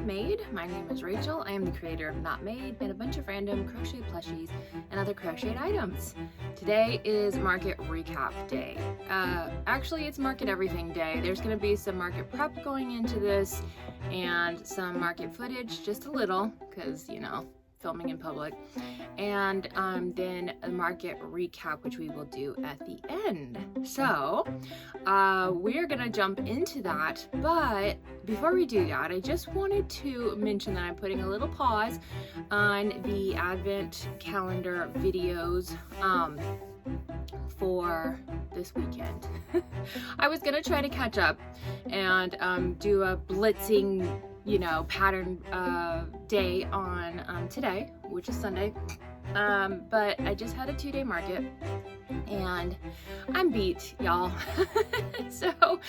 Made. My name is Rachel. I am the creator of Not Made and a bunch of random crochet plushies and other crocheted items. Today is Market Recap Day. Actually, it's Market Everything Day. There's going to be some market prep going into this and some market footage, just a little, because, you know, filming in public, and then a market recap, which we will do at the end. So we're gonna jump into that, but before we do that, I just wanted to mention that I'm putting a little pause on the advent calendar videos for this weekend. I was gonna try to catch up and do a blitzing, you know, pattern day on today, which is Sunday, but I just had a 2-day market and I'm beat, y'all. So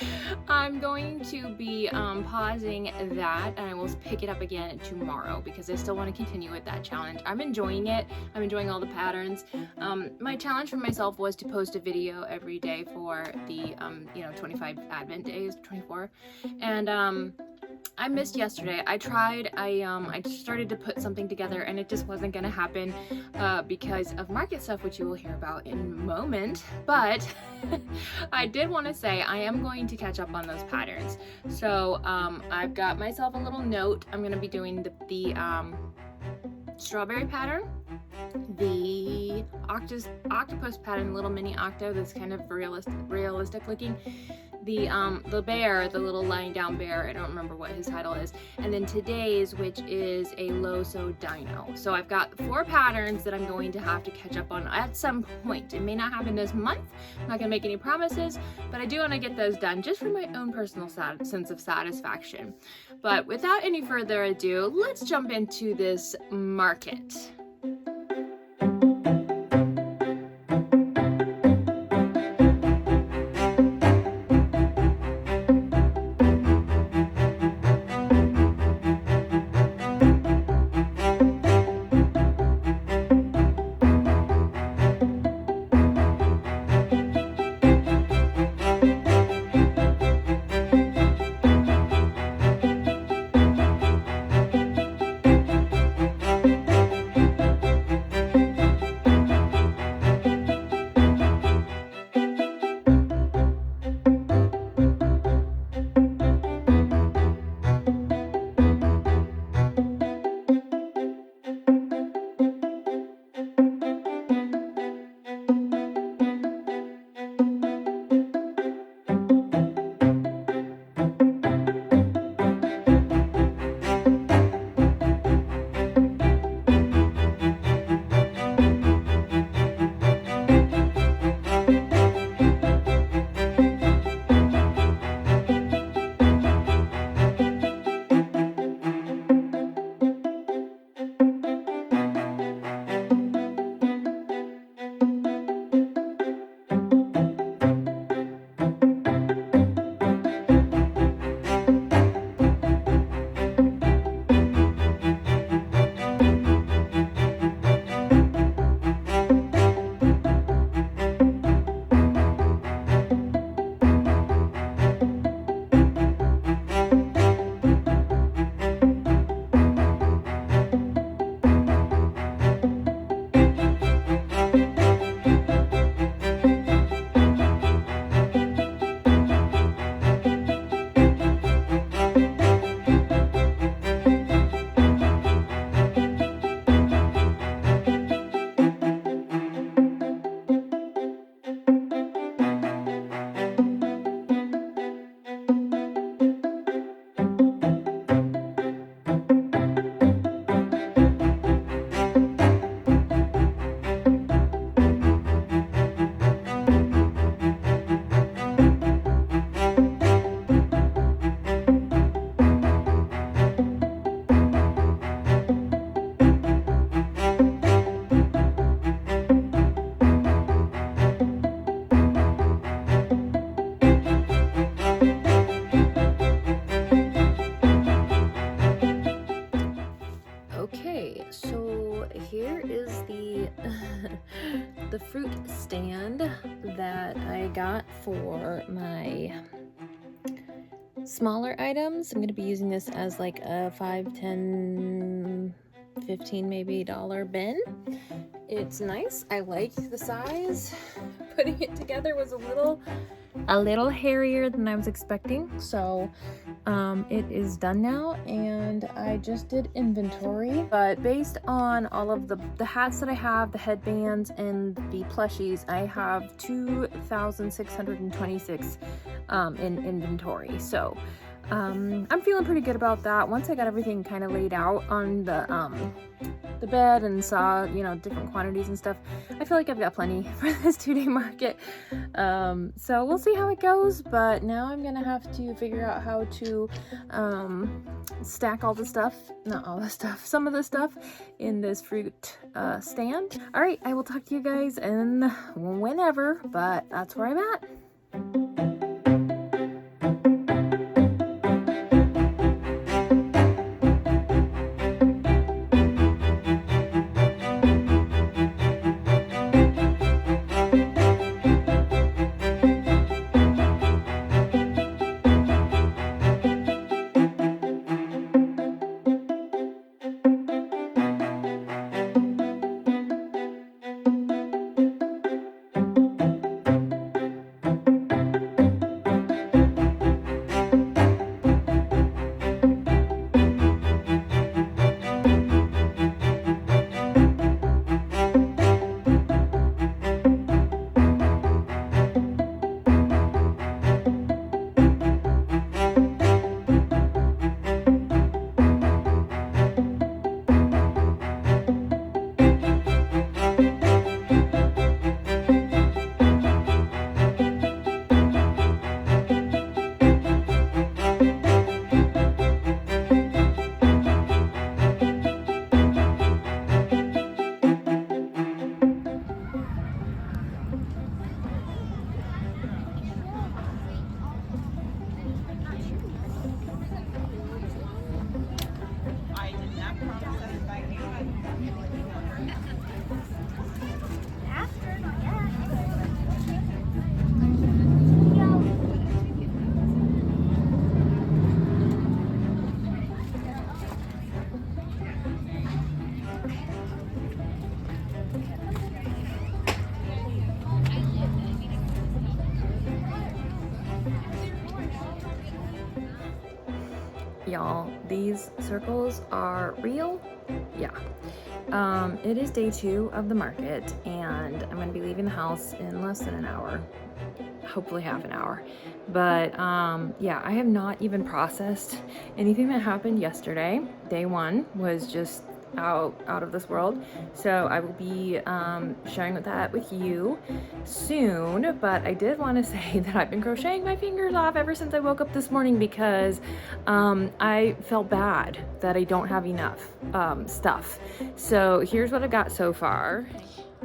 I'm going to be pausing that, and I will pick it up again tomorrow because I still want to continue with that challenge. I'm enjoying it. I'm enjoying all the patterns. My challenge for myself was to post a video every day for the 25 Advent days, 24, and I missed yesterday. I tried. I started to put something together and it just wasn't gonna happen because of market stuff, which you will hear about in a moment. But I did want to say I am going to catch up on those patterns. So I've got myself a little note. I'm gonna be doing the strawberry pattern, the octopus pattern, little mini octo that's kind of realistic looking, the bear, the little lying down bear, I don't remember what his title is, and then today's, which is a Loso dino. So I've got 4 patterns that I'm going to have to catch up on at some point. It may not happen this month, I'm not gonna make any promises, but I do want to get those done just for my own personal sense of satisfaction. But without any further ado, let's jump into this market. the fruit stand that I got for my smaller items. I'm going to be using this as like a 5, 10, 15 maybe dollar bin. It's nice. I like the size. Putting it together was a little hairier than I was expecting, so it is done now, and I just did inventory. But based on all of the hats that I have, the headbands, and the plushies, I have 2,626 in inventory. So I'm feeling pretty good about that. Once I got everything kind of laid out on the bed and saw, you know, different quantities and stuff, I feel like I've got plenty for this 2-day market. So we'll see how it goes, but now I'm gonna have to figure out how to stack all the stuff, not all the stuff, some of the stuff in this fruit stand. All right, I will talk to you guys in whenever, but that's where I'm at. Y'all, these circles are real. Yeah. It is day 2 of the market, and I'm gonna be leaving the house in less than an hour, hopefully half an hour. But yeah, I have not even processed anything that happened yesterday. Day 1 was just out of this world, so I will be sharing that with you soon. But I did want to say that I've been crocheting my fingers off ever since I woke up this morning, because I felt bad that I don't have enough stuff. So here's what I've got so far.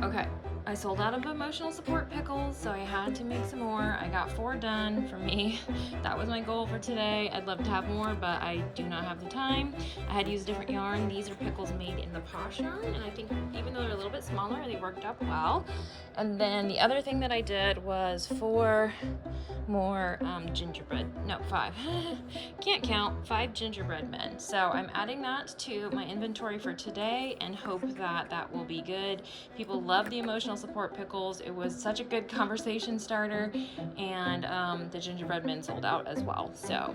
Okay, I sold out of emotional support pickles, so I had to make some more. I got 4 done for me. That was my goal for today. I'd love to have more, but I do not have the time. I had to use a different yarn. These are pickles made in the Posh yarn, and I think even though they're a little bit smaller, they worked up well. And then the other thing that I did was 4 more gingerbread, no, 5. Can't count, 5 gingerbread men. So I'm adding that to my inventory for today and hope that that will be good. People love the emotional support pickles. It was such a good conversation starter, and the gingerbread men sold out as well. So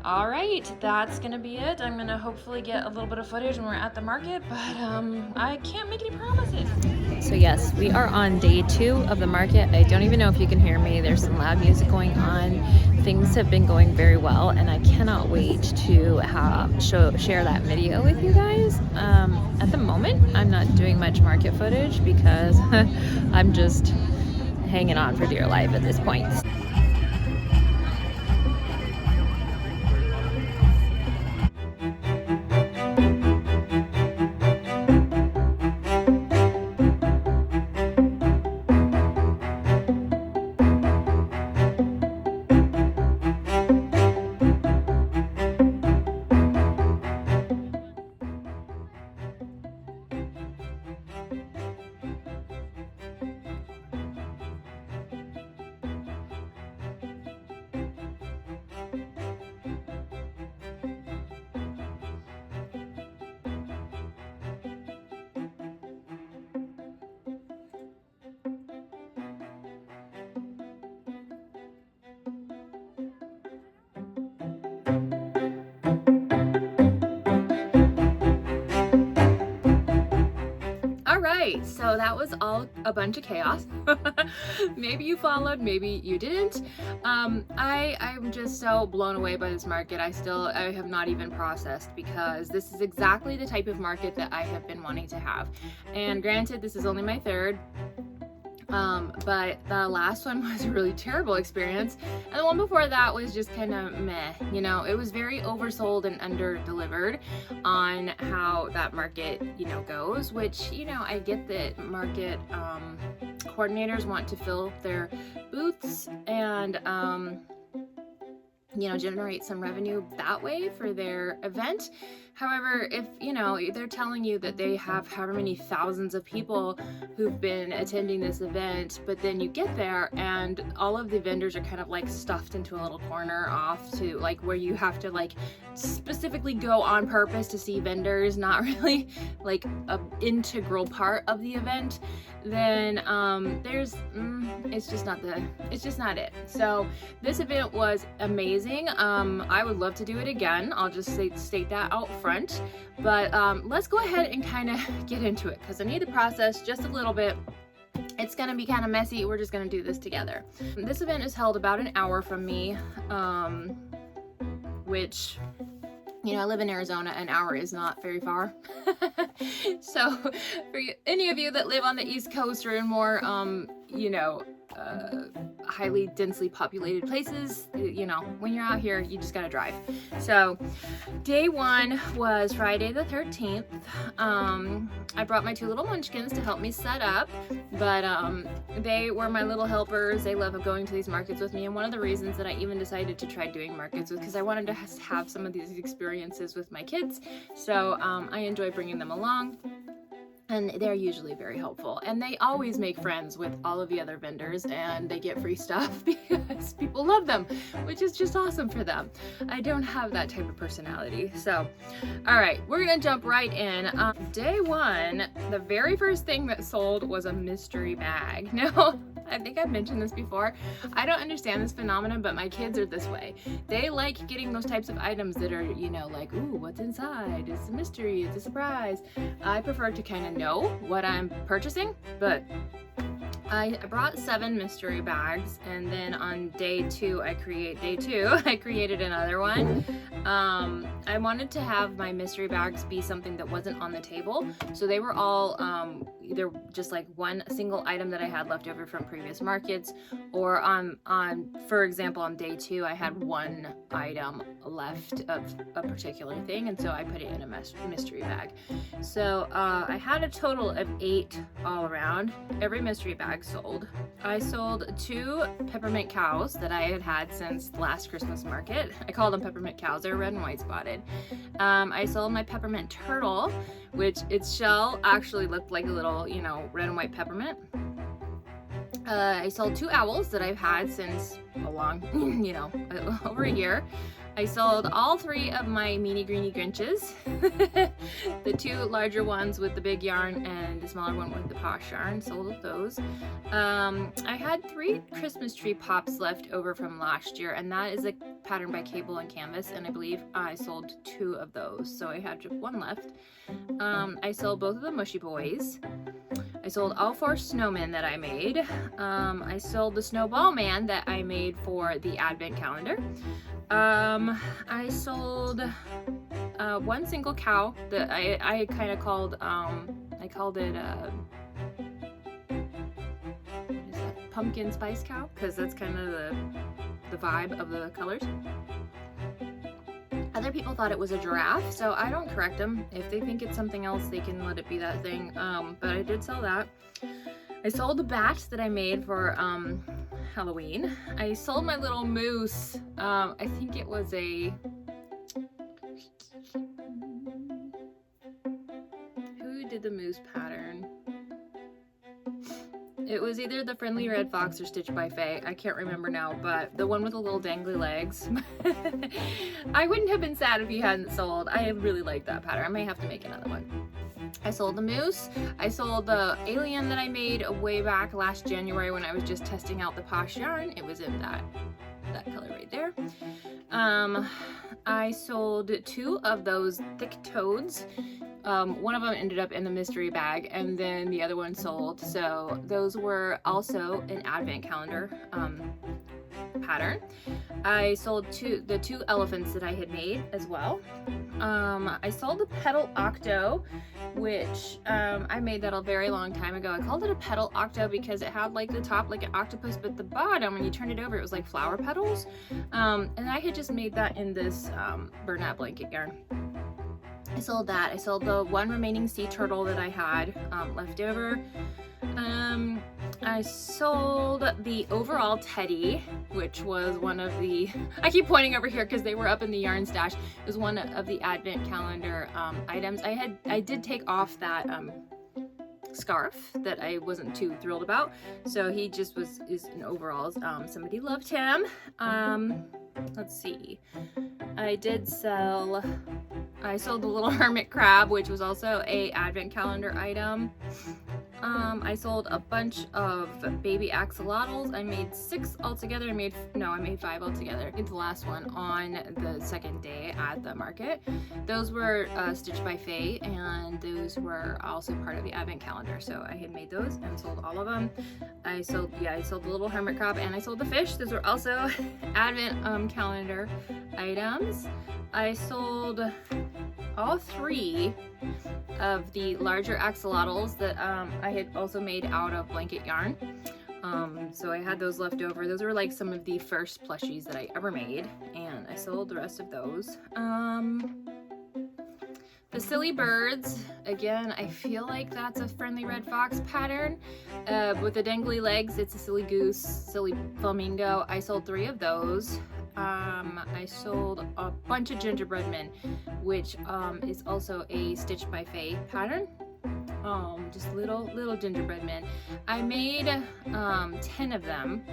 all right, that's gonna be it. I'm gonna hopefully get a little bit of footage when we're at the market, but I can't make any promises. So yes, we are on day 2 of the market. I don't even know if you can hear me. There's some loud music going on. Things have been going very well, and I cannot wait to share that video with you guys. At the moment, I'm not doing much market footage because I'm just hanging on for dear life at this point. Alright, so that was all a bunch of chaos. Maybe you followed, maybe you didn't. I'm just so blown away by this market. I have not even processed, because this is exactly the type of market that I have been wanting to have. And granted, this is only my third. But the last one was a really terrible experience, and the one before that was just kind of meh. You know, it was very oversold and under delivered on how that market, you know, goes, which, you know, I get that market coordinators want to fill their booths and you know, generate some revenue that way for their event. However, if, you know, they're telling you that they have however many thousands of people who've been attending this event, but then you get there and all of the vendors are kind of like stuffed into a little corner off to like where you have to like specifically go on purpose to see vendors, not really like an integral part of the event, then it's just not it. So this event was amazing. I would love to do it again. I'll just state that out front, but let's go ahead and kind of get into it, because I need to process just a little bit. It's gonna be kind of messy. We're just gonna do this together. This event is held about an hour from me, which, you know, I live in Arizona, an hour is not very far. So for any of you that live on the East Coast or in more, you know, highly densely populated places, you know, when you're out here, you just gotta drive. So day one was Friday the 13th. I brought my two little munchkins to help me set up, but they were my little helpers. They love going to these markets with me, and one of the reasons that I even decided to try doing markets was because I wanted to have some of these experiences with my kids. So I enjoy bringing them along. And they're usually very helpful, and they always make friends with all of the other vendors, and they get free stuff because people love them, which is just awesome for them. I don't have that type of personality. So all right, we're gonna jump right in. Day one, the very first thing that sold was a mystery bag. Now, I think I've mentioned this before. I don't understand this phenomenon, but my kids are this way. They like getting those types of items that are, you know, like, ooh, what's inside? It's a mystery, it's a surprise. I prefer to kind of know what I'm purchasing, but I brought 7 mystery bags, and then on day two I created another one. I wanted to have my mystery bags be something that wasn't on the table, so they were all either just like one single item that I had left over from previous markets, or for example, on day 2 I had one item left of a particular thing, and so I put it in a mystery bag. So I had a total of 8 all around. Every mystery bag sold. I sold 2 peppermint cows that I had had since last Christmas market. I call them peppermint cows. They're red and white spotted. I sold my peppermint turtle, which its shell actually looked like a little, you know, red and white peppermint. I sold 2 owls that I've had since a long, you know, over a year. I sold all 3 of my meanie greenie Grinches, the 2 larger ones with the big yarn and the smaller one with the posh yarn, sold those. I had 3 Christmas tree pops left over from last year, and that is a pattern by Cable and Canvas, and I believe I sold 2 of those, so I had just 1 left. I sold both of the Mushy Boys. I sold all 4 snowmen that I made. I sold the Snowball Man that I made for the Advent calendar. I sold 1 single cow that I kind of called, I called it what is that? Pumpkin spice cow, because that's kind of the vibe of the colors. Other people thought it was a giraffe, so I don't correct them. If they think it's something else, they can let it be that thing. But I did sell that. I sold the bat that I made for Halloween. I sold my little moose. I think it was a... Who did the moose pattern? It was either the Friendly Red Fox or Stitched by Faye. I can't remember now, but the one with the little dangly legs. I wouldn't have been sad if he hadn't sold. I really like that pattern. I may have to make another one. I sold the moose. I sold the alien that I made way back last January when I was just testing out the posh yarn. It was in that color right there. I sold 2 of those thick toads. One of them ended up in the mystery bag, and then the other one sold. So those were also an advent calendar pattern. I sold the 2 elephants that I had made as well. I sold the petal octo, which I made that a very long time ago. I called it a petal octo because it had like the top like an octopus, but the bottom, when you turned it over, it was like flower petals. And I had just made that in this burlap blanket yarn. I sold that. I sold the 1 remaining sea turtle that I had left over. I sold the overall teddy, which was one of the, I keep pointing over here because they were up in the yarn stash. It was one of the advent calendar items. I did take off that scarf that I wasn't too thrilled about, so he just is in overalls. Somebody loved him. Let's see, I sold the little hermit crab, which was also a advent calendar item. I sold a bunch of baby axolotls. I made 6 altogether. I made 5 altogether. It's the last one on the second day at the market. Those were stitched by Faye, and those were also part of the advent calendar. So I had made those and sold all of them. I sold the little hermit crab, and I sold the fish. Those were also advent calendar items. I sold all 3 of the larger axolotls that I had also made out of blanket yarn. So I had those left over. Those were like some of the first plushies that I ever made, and I sold the rest of those. The silly birds, again, I feel like that's a friendly red fox pattern. With the dangly legs, it's a silly goose, silly flamingo. I sold 3 of those. I sold a bunch of gingerbread men, which is also a Stitched by Faye pattern. Just little gingerbread men. I made 10 of them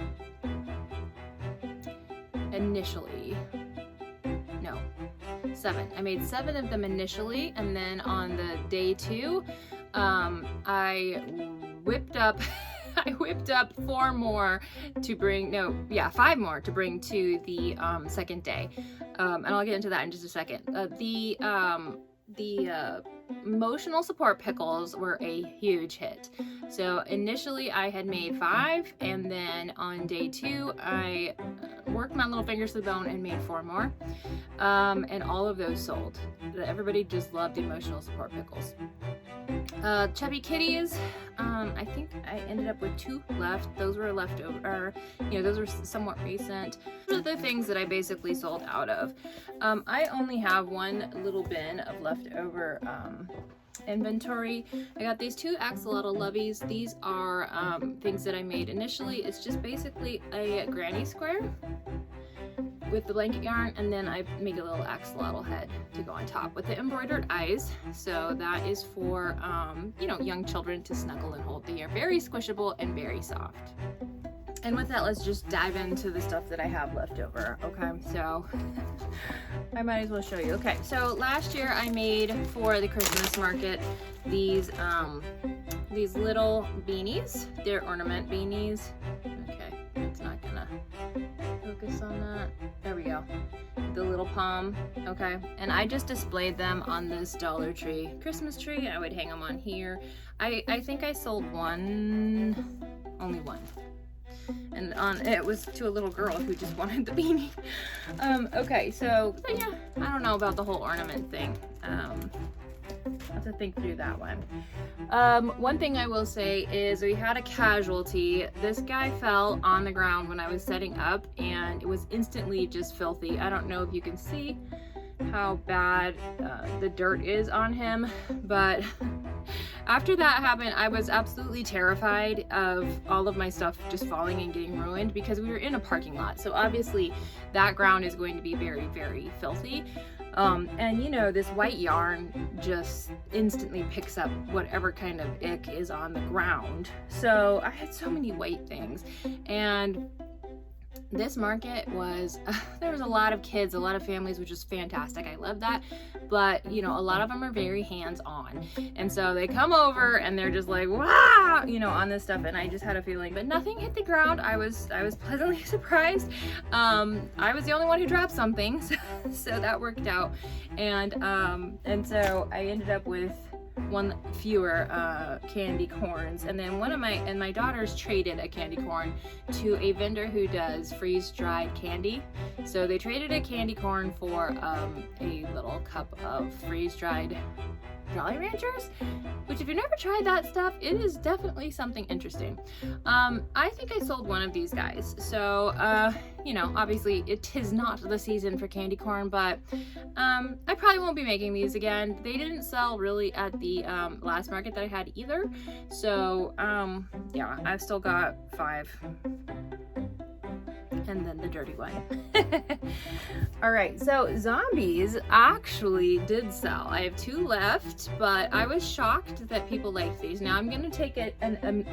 initially. No, 7. I made 7 of them initially, and then on the day 2, I whipped up 4 more to bring, 5 more to bring to the second day. And I'll get into that in just a second. The emotional support pickles were a huge hit. So initially I had made 5, and then on day 2 I worked my little fingers to the bone and made 4 more. And all of those sold. Everybody just loved emotional support pickles. Chubby kitties, I think I ended up with 2 left. Those were left over, those were somewhat recent. Those are the things that I basically sold out of. I only have 1 little bin of leftover inventory. I got these 2 axolotl loveys. These are things that I made initially. It's just basically a granny square with the blanket yarn, and then I make a little axolotl head to go on top with the embroidered eyes. So that is for young children to snuggle and hold. They are very squishable and very soft. And with that, let's just dive into the stuff that I have left over. Okay, so I might as well show you. Okay, so last year I made for the Christmas market these little beanies. They're ornament beanies. Okay, it's not gonna focus on that. There we go. The little palm. Okay, and I just displayed them on this Dollar Tree Christmas tree. I would hang them on here. I think I sold only one. And it was to a little girl who just wanted the beanie. Okay, so yeah, I don't know about the whole ornament thing. I'll have to think through that one. One thing I will say is we had a casualty. This guy fell on the ground when I was setting up, and it was instantly just filthy. I don't know if you can see how bad the dirt is on him, but after that happened, I was absolutely terrified of all of my stuff just falling and getting ruined, because we were in a parking lot. So obviously that ground is going to be very, very filthy. And this white yarn just instantly picks up whatever kind of ick is on the ground. So I had so many white things, and this market was, there was a lot of kids, a lot of families, which was fantastic. I love that. But, a lot of them are very hands-on. And so they come over and they're just like, wow, on this stuff. And I just had a feeling, but nothing hit the ground. I was pleasantly surprised. I was the only one who dropped something. So that worked out. And so I ended up with one fewer candy corns, and then my daughters traded a candy corn to a vendor who does freeze-dried candy. So they traded a candy corn for a little cup of freeze-dried Jolly Ranchers, which if you've never tried that stuff, it is definitely something interesting. I think I sold one of these guys. So, you know, obviously it is not the season for candy corn, but I probably won't be making these again. They didn't sell really at the last market that I had either. So, yeah, I've still got 5. And then the dirty one. All right, so zombies actually did sell. I have 2 left, but I was shocked that people liked these. Now I'm gonna take it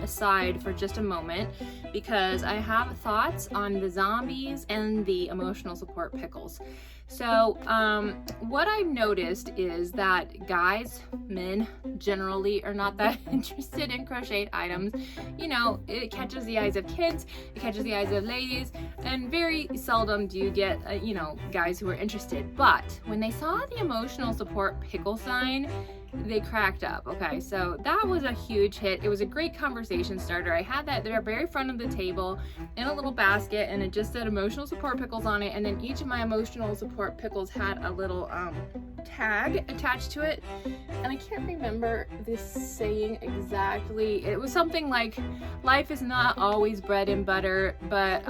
aside for just a moment because I have thoughts on the zombies and the emotional support pickles. So what I've noticed is that guys, men generally, are not that interested in crocheted items. You know, it catches the eyes of kids, it catches the eyes of ladies, and very seldom do you get, you know, guys who are interested. But when they saw the emotional support pickle sign, they cracked up. Okay, so that was a huge hit. It was a great conversation starter. I had that there very front of the table in a little basket, and it just said emotional support pickles on it, and then each of my emotional support pickles had a little tag attached to it, and I can't remember this saying exactly. It was something like, life is not always bread and butter, but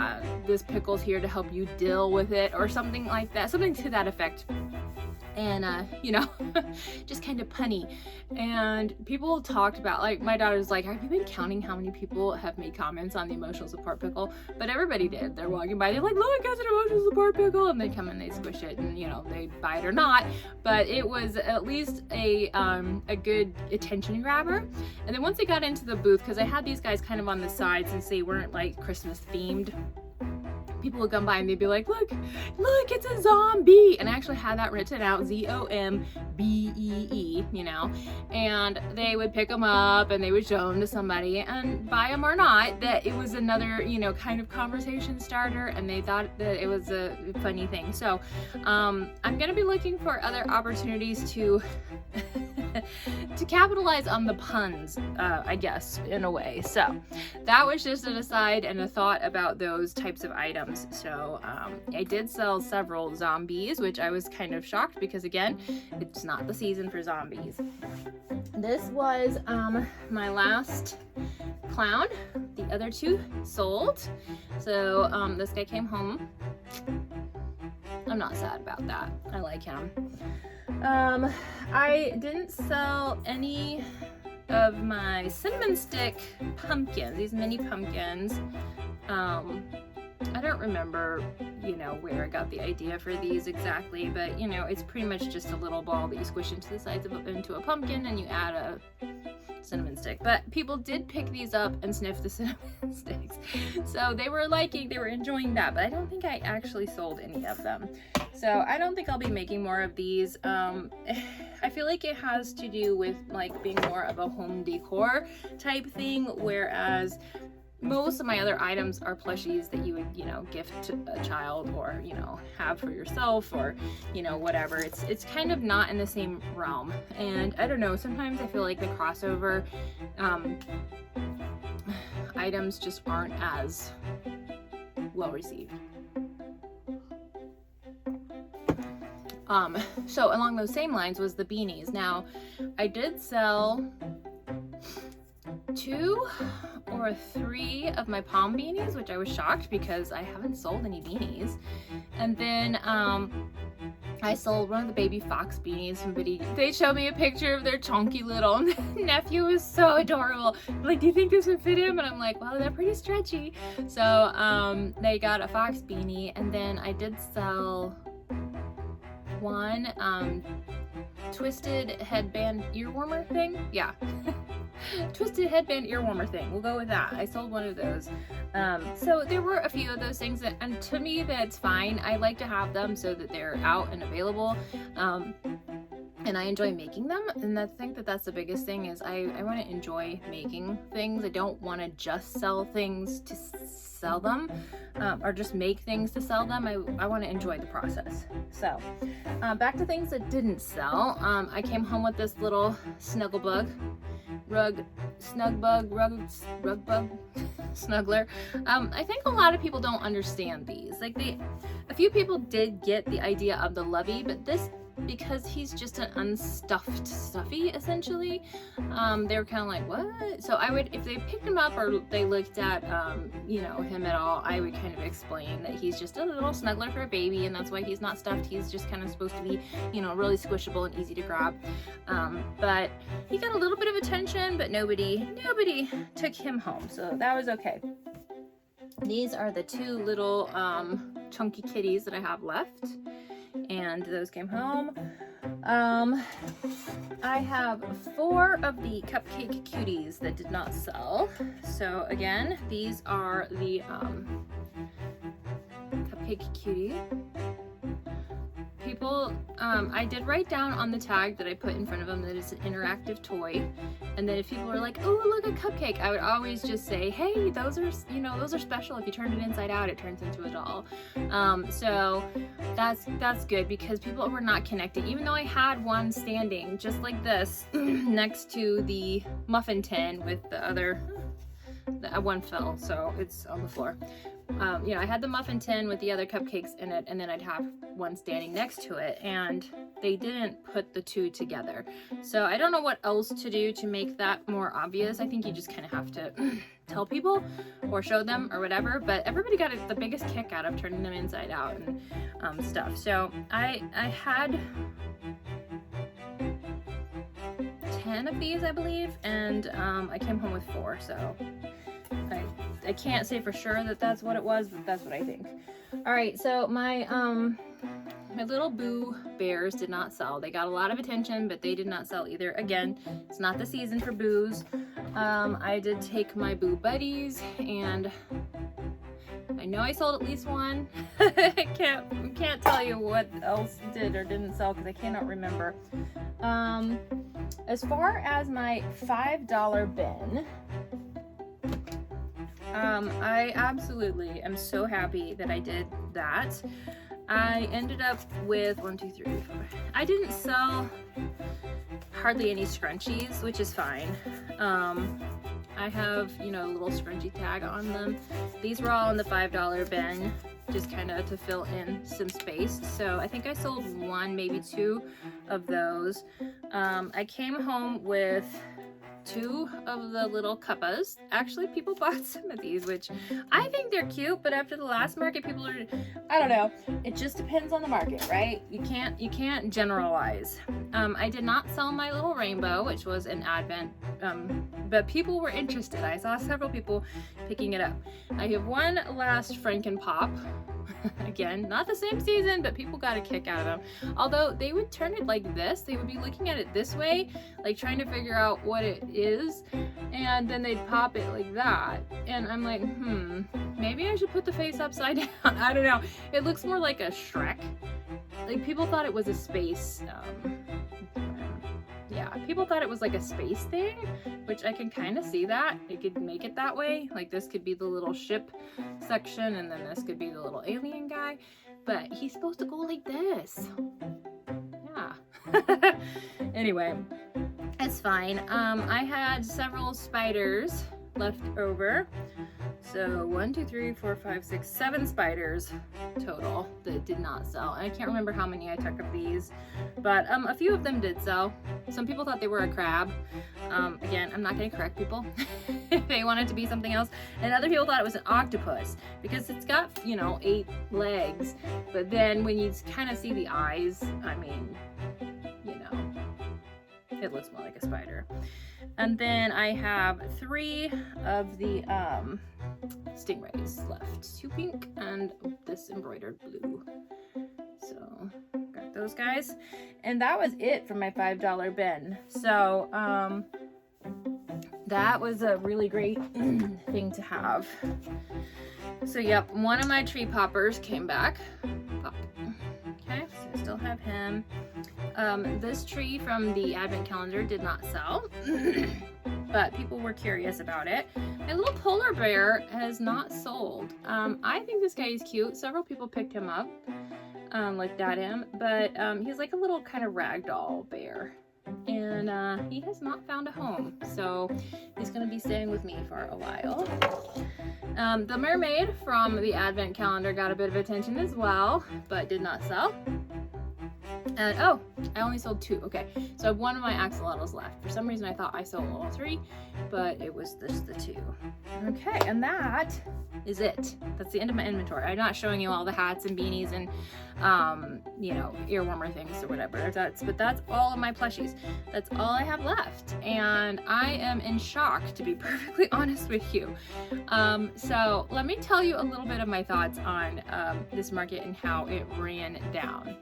this pickle's here to help you deal with it, or something like that, something to that effect. And you know, just kind of punny. And people talked about, like, my daughter's like, have you been counting how many people have made comments on the emotional support pickle? But everybody did. They're walking by, they're like, look, it's an emotional support pickle, and they come and they squish it, and you know, they buy it or not. But it was at least a good attention grabber. And then once they got into the booth, because I had these guys kind of on the side since they weren't like Christmas themed, people would come by and they'd be like, look, it's a zombie. And I actually had that written out, Z-O-M-B-E-E, you know, and they would pick them up and they would show them to somebody, and buy them or not, that it was another, you know, kind of conversation starter, and they thought that it was a funny thing. So I'm gonna be looking for other opportunities to to capitalize on the puns, I guess, in a way. So that was just an aside and a thought about those types of items. So I did sell several zombies, which I was kind of shocked because, again, it's not the season for zombies. This was my last clown. The other 2 sold. So this guy came home. I'm not sad about that. I like him. I didn't sell any of my cinnamon stick pumpkins, these mini pumpkins. I don't remember, you know, where I got the idea for these exactly, but you know, it's pretty much just a little ball that you squish into the sides of into a pumpkin, and you add a cinnamon stick. But people did pick these up and sniff the cinnamon sticks, so they were enjoying that, but I don't think I actually sold any of them. So I don't think I'll be making more of these. I feel like it has to do with like being more of a home decor type thing, whereas most of my other items are plushies that you would, you know, gift to a child, or, you know, have for yourself, or, you know, whatever. It's kind of not in the same realm. And I don't know, sometimes I feel like the crossover items just aren't as well received. So along those same lines was the beanies. Now, I did sell 2 or 3 of my palm beanies, which I was shocked because I haven't sold any beanies. And then I sold one of the baby fox beanies. They showed me a picture of their chunky little nephew. It was so adorable. Like, do you think this would fit him? And I'm like, well, they're pretty stretchy. So they got a fox beanie. And then I did sell one twisted headband ear warmer thing. Yeah. Twisted headband ear warmer thing. We'll go with that. I sold one of those. So there were a few of those things that, and to me, that's fine. I like to have them so that they're out and available. and I enjoy making them. And I think that that's the biggest thing is I want to enjoy making things. I don't want to just sell things to sell them, or just make things to sell them. I want to enjoy the process. So back to things that didn't sell. I came home with this little snuggle bug, rug bug snuggler. I think a lot of people don't understand these. Like a few people did get the idea of the lovey, but this, because he's just an unstuffed stuffy essentially, they were kind of like, what? So I would, if they picked him up or they looked at you know, him at all, I would kind of explain that he's just a little snuggler for a baby, and that's why he's not stuffed. He's just kind of supposed to be, you know, really squishable and easy to grab. But he got a little bit of attention, but nobody took him home, so that was okay. These are the two little chunky kitties that I have left, and those came home. I have 4 of the cupcake cuties that did not sell. So again, these are the cupcake cutie. People, I did write down on the tag that I put in front of them that it's an interactive toy, and then if people are like, oh, look, a cupcake, I would always just say, hey, those are, you know, those are special. If you turn it inside out, it turns into a doll. So that's good, because people were not connected. Even though I had one standing just like this next to the muffin tin with the other, one fell, so it's on the floor. You know, I had the muffin tin with the other cupcakes in it, and then I'd have one standing next to it, and they didn't put the two together. So I don't know what else to do to make that more obvious. I think you just kind of have to tell people or show them or whatever, but everybody got the biggest kick out of turning them inside out and stuff. So I had 10 of these, I believe, and I came home with 4, so I can't say for sure that that's what it was, but that's what I think. All right, so my little Boo bears did not sell. They got a lot of attention, but they did not sell either. Again, it's not the season for Boos. I did take my Boo buddies, and I know I sold at least one. I can't tell you what else did or didn't sell because I cannot remember. As far as my $5 bin, I absolutely am so happy that I did that. I ended up with 1, 2, 3, 4. I didn't sell hardly any scrunchies, which is fine. I have, you know, a little scrunchie tag on them. These were all in the $5 bin, just kind of to fill in some space. So I think I sold 1, maybe 2 of those. I came home with 2 of the little cuppas. Actually, people bought some of these, which I think they're cute, but after the last market, people are, I don't know, it just depends on the market, right? You can't generalize. I did not sell my little rainbow, which was an advent, but people were interested. I saw several people picking it up. I have 1 last Franken Pop. Again, not the same season, but people got a kick out of them. Although they would turn it like this, they would be looking at it this way, like trying to figure out what it is, and then they'd pop it like that. And I'm like, maybe I should put the face upside down. I don't know. It looks more like a Shrek. Like, people thought it was a space, yeah, people thought it was like a space thing, which I can kind of see that. It could make it that way. Like, this could be the little ship section, and then this could be the little alien guy. But he's supposed to go like this. Yeah. Anyway, it's fine. I had several spiders left over. So 1, 2, 3, 4, 5, 6, 7 spiders total that did not sell. I can't remember how many I took of these, but a few of them did sell. Some people thought they were a crab. Again, I'm not going to correct people if they want it to be something else. And other people thought it was an octopus because it's got, you know, 8 legs. But then when you kind of see the eyes, I mean, you know, it looks more like a spider. And then I have 3 of the stingrays left. 2 pink and this embroidered blue. So got those guys. And that was it for my $5 bin. So that was a really great thing to have. So yep, one of my tree poppers came back. Pop. Okay, so I still have him. This tree from the advent calendar did not sell, but people were curious about it. My little polar bear has not sold. I think this guy is cute. Several people picked him up, looked at him, but he's like a little kind of ragdoll bear. And he has not found a home, so he's gonna be staying with me for a while. The mermaid from the advent calendar got a bit of attention as well, but did not sell. And oh, I only sold 2. Okay, so I have one of my axolotls left. For some reason I thought I sold all 3, but it was just the 2. Okay, and that is it. That's the end of my inventory. I'm not showing you all the hats and beanies and you know, ear warmer things or whatever. But that's all of my plushies. That's all I have left, and I am in shock, to be perfectly honest with you. So let me tell you a little bit of my thoughts on this market and how it ran down.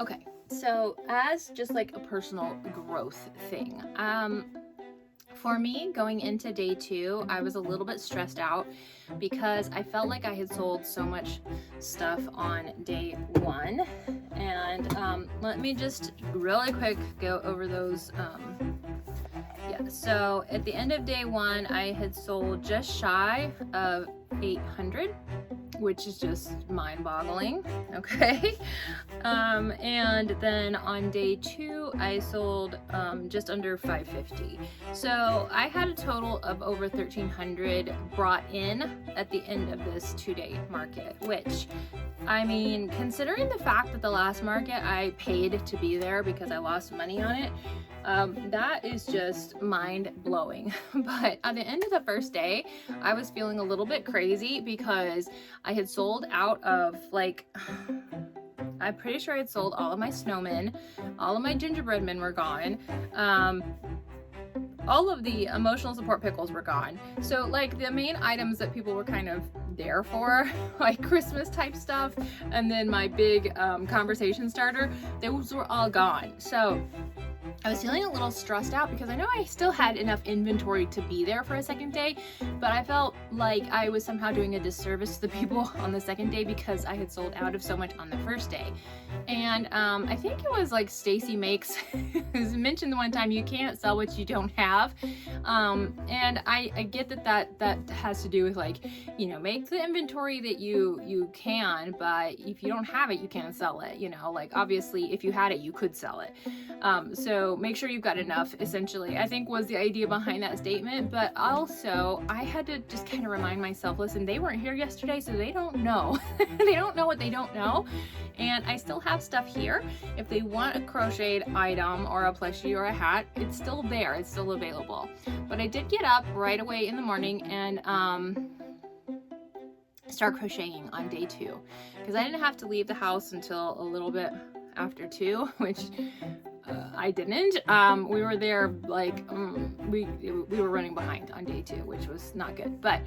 Okay, so as just like a personal growth thing, for me, going into day 2, I was a little bit stressed out because I felt like I had sold so much stuff on day 1. And let me just really quick go over those. Yeah, so at the end of day 1, I had sold just shy of 800, which is just mind-boggling. Okay. And then on day 2, I sold just under 550. So I had a total of over 1,300 brought in at the end of this 2-day market, which, I mean, considering the fact that the last market I paid to be there because I lost money on it, that is just mind-blowing. But at the end of the first day, I was feeling a little bit crazy because I had sold out of, like, I'm pretty sure I had sold all of my snowmen, all of my gingerbread men were gone, all of the emotional support pickles were gone. So like the main items that people were kind of there for, like Christmas type stuff, and then my big conversation starter, those were all gone. So I was feeling a little stressed out because I know I still had enough inventory to be there for a second day, but I felt like I was somehow doing a disservice to the people on the second day because I had sold out of so much on the first day. And I think it was like Stacy Makes who's mentioned the one time, you can't sell what you don't have. And I get that has to do with, like, you know, make the inventory that you can, but if you don't have it, you can't sell it, you know, like obviously if you had it, you could sell it. So make sure you've got enough, essentially, I think was the idea behind that statement. But also I had to just kind of remind myself, listen, they weren't here yesterday, so they don't know. They don't know what they don't know. And I still have stuff here. If they want a crocheted item or a plushie or a hat, it's still there, it's still available. But I did get up right away in the morning and start crocheting on day 2 because I didn't have to leave the house until a little bit after 2, which I didn't. We were there like we were running behind on day 2, which was not good. But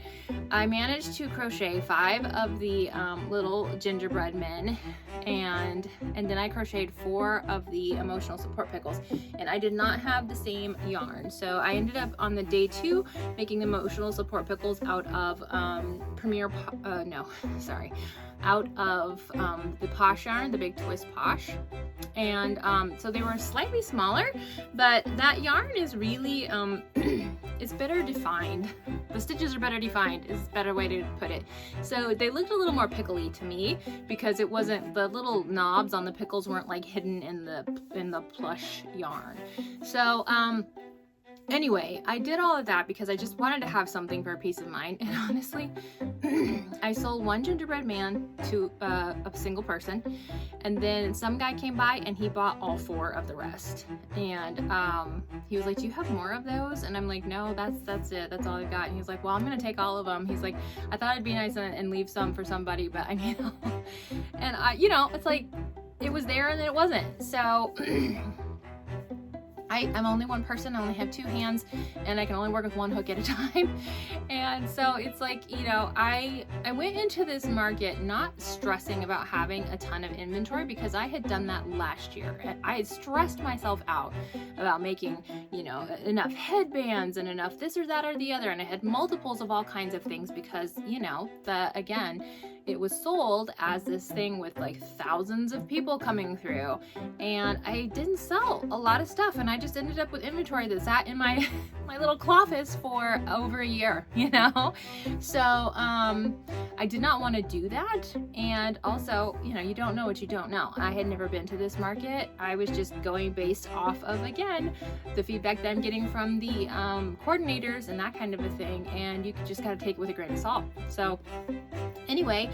I managed to crochet 5 of the little gingerbread men, and then I crocheted 4 of the emotional support pickles, and I did not have the same yarn. So I ended up on the day 2 making the emotional support pickles out of out of the Posh yarn, the Big Twist Posh. And so they were slightly smaller, but that yarn is really it's better defined. The stitches are better defined is a better way to put it. So they looked a little more pickly to me because it wasn't, the little knobs on the pickles weren't like hidden in the plush yarn. So anyway, I did all of that because I just wanted to have something for peace of mind. And honestly, I sold 1 gingerbread man to a single person, and then some guy came by and he bought all 4 of the rest. And he was like, do you have more of those? And I'm like, no, that's it, that's all I got. And he's like, well, I'm gonna take all of them. He's like, I thought it'd be nice and leave some for somebody, but I need them. And you know, it's like, it was there and then it wasn't. So I'm only one person, I only have 2 hands, and I can only work with 1 hook at a time. And so it's like, you know, I went into this market not stressing about having a ton of inventory, because I had done that last year. I had stressed myself out about making, you know, enough headbands and enough this or that or the other, and I had multiples of all kinds of things because, you know, again, it was sold as this thing with like thousands of people coming through, and I didn't sell a lot of stuff, and I just ended up with inventory that sat in my my little cloffice for over a year, you know. So I did not want to do that, and also, you know, you don't know what you don't know. I had never been to this market. I was just going based off of, again, the feedback that I'm getting from the coordinators and that kind of a thing, and you just gotta take it with a grain of salt. So anyway,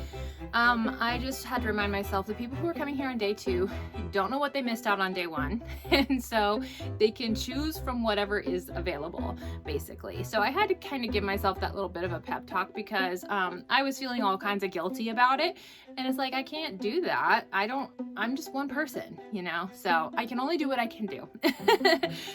I just had to remind myself the people who are coming here on day 2 don't know what they missed out on day 1, and so they can choose from whatever is available, basically. So I had to kind of give myself that little bit of a pep talk, because I was feeling all kinds of guilty about it, and it's like, I can't do that. I'm just one person, you know, so I can only do what I can do.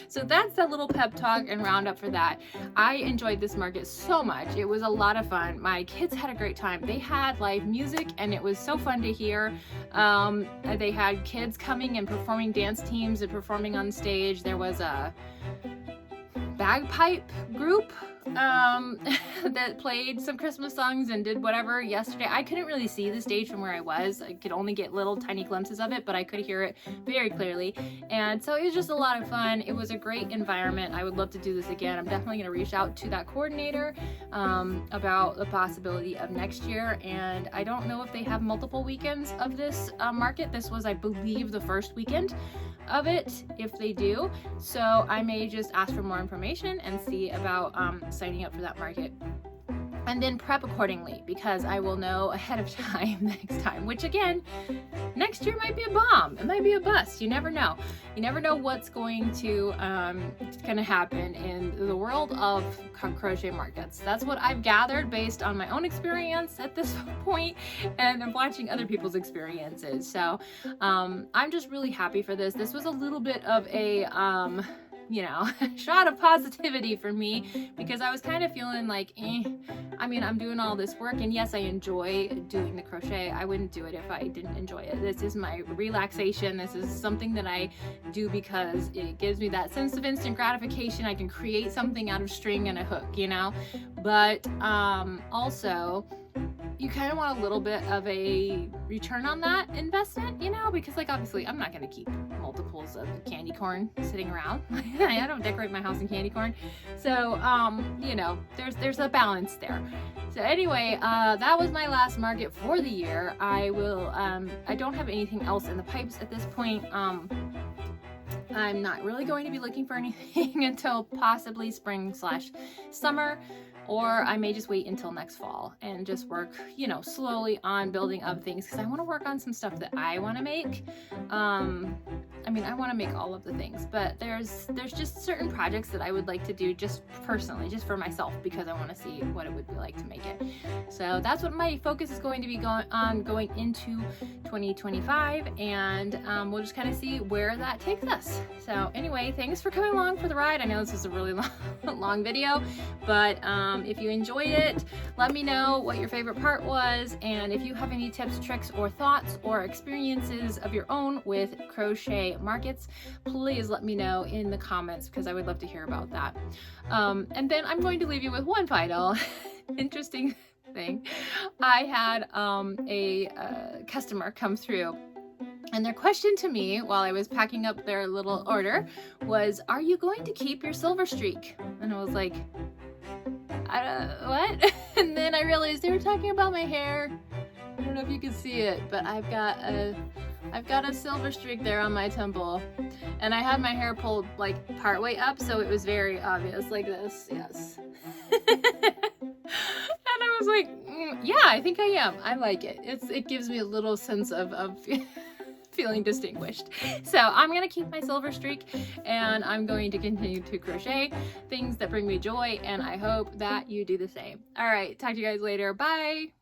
So that's a little pep talk and roundup for that. I enjoyed this market so much. It was a lot of fun. My kids had a great time. They had live music, and it was so fun to hear. They had kids coming and performing, dance teams and performing on stage. There was a bagpipe group that played some Christmas songs and did whatever yesterday. I couldn't really see the stage from where I was. I could only get little tiny glimpses of it, but I could hear it very clearly. And so it was just a lot of fun. It was a great environment. I would love to do this again. I'm definitely going to reach out to that coordinator about the possibility of next year. And I don't know if they have multiple weekends of this market. This was, I believe, the first weekend of it, if they do. So I may just ask for more information and see about signing up for that market, and then prep accordingly, because I will know ahead of time next time, which again, next year might be a bomb, it might be a bust. You never know. You never know what's going to happen in the world of crochet markets. That's what I've gathered based on my own experience at this point, and I'm watching other people's experiences. So I'm just really happy for this. This was a little bit of a you know, shot of positivity for me, because I was kind of feeling like, I mean, I'm doing all this work, and yes, I enjoy doing the crochet. I wouldn't do it if I didn't enjoy it. This is my relaxation. This is something that I do because it gives me that sense of instant gratification. I can create something out of string and a hook, you know, but also you kind of want a little bit of a return on that investment, you know, because like obviously I'm not going to keep multiples of candy corn sitting around. I don't decorate my house in candy corn. So, you know, there's a balance there. So anyway, that was my last market for the year. I don't have anything else in the pipes at this point. I'm not really going to be looking for anything until possibly spring/summer. Or I may just wait until next fall and just work, you know, slowly on building up things, because I want to work on some stuff that I want to make. I mean, I want to make all of the things, but there's just certain projects that I would like to do just personally, just for myself, because I want to see what it would be like to make it. So that's what my focus is going to be going into 2025, and we'll just kind of see where that takes us. So anyway, thanks for coming along for the ride. I know this was a really long video, but if you enjoyed it, let me know what your favorite part was, and if you have any tips, tricks, or thoughts or experiences of your own with crochet markets, please let me know in the comments, because I would love to hear about that. And then I'm going to leave you with one final interesting thing. I had a customer come through, and their question to me while I was packing up their little order was, "Are you going to keep your silver streak?" And I was like, what? And then I realized they were talking about my hair. I don't know if you can see it, but I've got a silver streak there on my temple, and I had my hair pulled like partway up, so it was very obvious, like this. Yes. And I was like, yeah, I think I am. I like it. It gives me a little sense of feeling distinguished. So I'm gonna keep my silver streak, and I'm going to continue to crochet things that bring me joy, and I hope that you do the same. All right, talk to you guys later. Bye.